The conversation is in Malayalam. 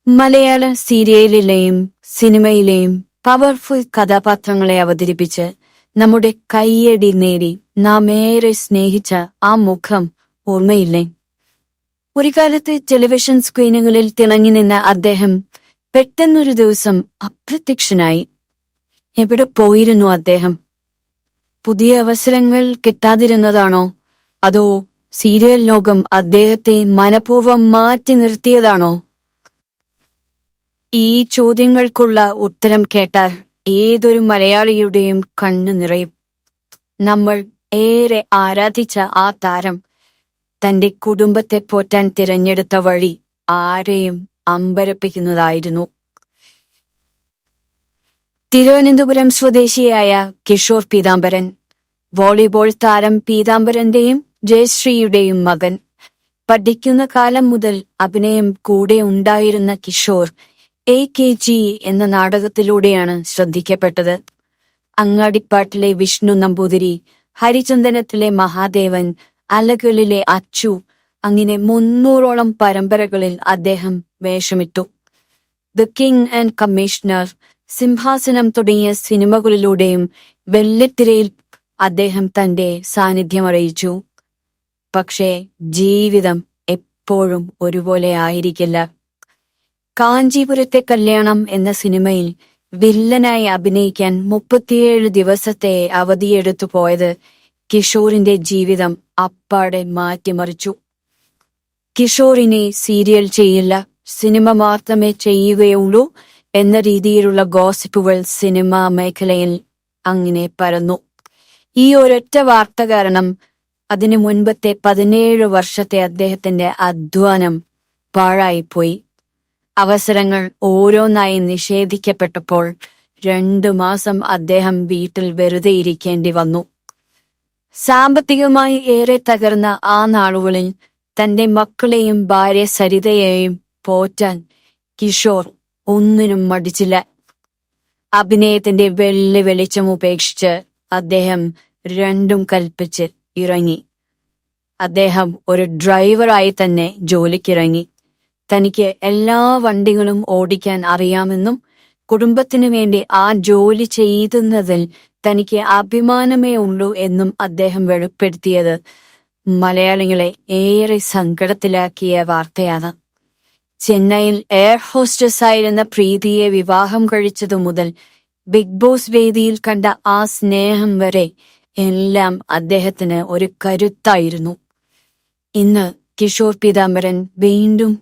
മലയാള സീരിയലിലെയും സിനിമയിലെയും പവർഫുൾ കഥാപാത്രങ്ങളെ അവതരിപ്പിച്ച് നമ്മുടെ കയ്യടി നേടി നാം ഏറെ സ്നേഹിച്ച ആ മുഖം ഓർമ്മയില്ലേ? ഒരു കാലത്ത് ടെലിവിഷൻ സ്ക്രീനുകളിൽ തിളങ്ങി നിന്ന അദ്ദേഹം പെട്ടെന്നൊരു ദിവസം അപ്രത്യക്ഷനായി. എവിടെ പോയിരുന്നു അദ്ദേഹം? പുതിയ അവസരങ്ങൾ കിട്ടാതിരുന്നതാണോ, അതോ സീരിയൽ ലോകം അദ്ദേഹത്തെ മനഃപൂർവ്വം മാറ്റി നിർത്തിയതാണോ? ഈ ചോദ്യങ്ങൾക്കുള്ള ഉത്തരം കേട്ടാൽ ഏതൊരു മലയാളിയുടെയും കണ്ണു നിറയും. നമ്മൾ ഏറെ ആരാധിച്ച ആ താരം തന്റെ കുടുംബത്തെ പോറ്റാൻ തിരഞ്ഞെടുത്ത വഴി ആരെയും അമ്പരപ്പിക്കുന്നതായിരുന്നു. തിരുവനന്തപുരം സ്വദേശിയായ കിഷോർ പീതാംബരൻ, വോളിബോൾ താരം പീതാംബരന്റെയും ജയശ്രീയുടെയും മകൻ. പഠിക്കുന്ന കാലം മുതൽ അഭിനയം കൂടെ ഉണ്ടായിരുന്ന കിഷോർ AKG എന്ന നാടകത്തിലൂടെയാണ് ശ്രദ്ധിക്കപ്പെട്ടത്. അങ്ങാടിപ്പാട്ടിലെ വിഷ്ണു നമ്പൂതിരി, ഹരിചന്ദനത്തിലെ മഹാദേവൻ, അലകളിലെ അച്ചു, അങ്ങനെ 300ഓളം പരമ്പരകളിൽ അദ്ദേഹം വേഷമിട്ടു. ദ കിങ് ആൻഡ് കമ്മീഷണർ, സിംഹാസനം തുടങ്ങിയ സിനിമകളിലൂടെയും വെള്ളിത്തിരയിൽ അദ്ദേഹം തന്റെ സാന്നിധ്യം അറിയിച്ചു. പക്ഷേ ജീവിതം എപ്പോഴും ഒരുപോലെ ആയിരിക്കില്ല. കാഞ്ചീപുരത്തെ കല്യാണം എന്ന സിനിമയിൽ വില്ലനായി അഭിനയിക്കാൻ 37 ദിവസത്തെ അവധിയെടുത്തു പോയത് കിഷോറിന്റെ ജീവിതം അപ്പാടെ മാറ്റിമറിച്ചു. കിഷോറിനെ സീരിയൽ ചെയ്യില്ല, സിനിമ മാത്രമേ ചെയ്യുകയുള്ളൂ എന്ന രീതിയിലുള്ള ഗോസിപ്പുകൾ സിനിമാ മേഖലയിൽ അങ്ങനെ പരന്നു. ഈ ഒരൊറ്റ വാർത്ത കാരണം അതിനു മുൻപത്തെ 17 വർഷത്തെ അദ്ദേഹത്തിന്റെ അധ്വാനം പാഴായിപ്പോയി. അവസരങ്ങൾ ഓരോന്നായി നിഷേധിക്കപ്പെട്ടപ്പോൾ 2 മാസം അദ്ദേഹം വീട്ടിൽ വെറുതെ ഇരിക്കേണ്ടി വന്നു. സാമ്പത്തികമായി ഏറെ തകർന്ന ആ നാളുകളിൽ തന്റെ മക്കളെയും ഭാര്യ സരിതയെയും പോറ്റാൻ കിഷോർ ഒന്നിനും മടിച്ചില്ല. അഭിനയത്തിന്റെ വെള്ളി വെളിച്ചം ഉപേക്ഷിച്ച് അദ്ദേഹം രണ്ടും കൽപ്പിച്ച് ഇറങ്ങി. അദ്ദേഹം ഒരു ഡ്രൈവറായി തന്നെ ജോലിക്കിറങ്ങി. തനിക്ക് എല്ലാ വണ്ടികളും ഓടിക്കാൻ അറിയാമെന്നും കുടുംബത്തിനു വേണ്ടി ആ ജോലി ചെയ്യുന്നതിൽ തനിക്ക് അഭിമാനമേ ഉള്ളൂ എന്നും അദ്ദേഹം വെളിപ്പെടുത്തിയത് മലയാളികളെ ഏറെ സങ്കടത്തിലാക്കിയ വാർത്തയാണ്. ചെന്നൈയിൽ എയർ ഹോസ്റ്റസ് ആയിരുന്ന പ്രീതിയെ വിവാഹം കഴിച്ചതു മുതൽ ബിഗ് ബോസ് വേദിയിൽ കണ്ട ആ സ്നേഹം വരെ എല്ലാം അദ്ദേഹത്തിന് ഒരു കരുത്തായിരുന്നു. ഇന്ന് കിഷോർ പീതാംബരൻ വീണ്ടും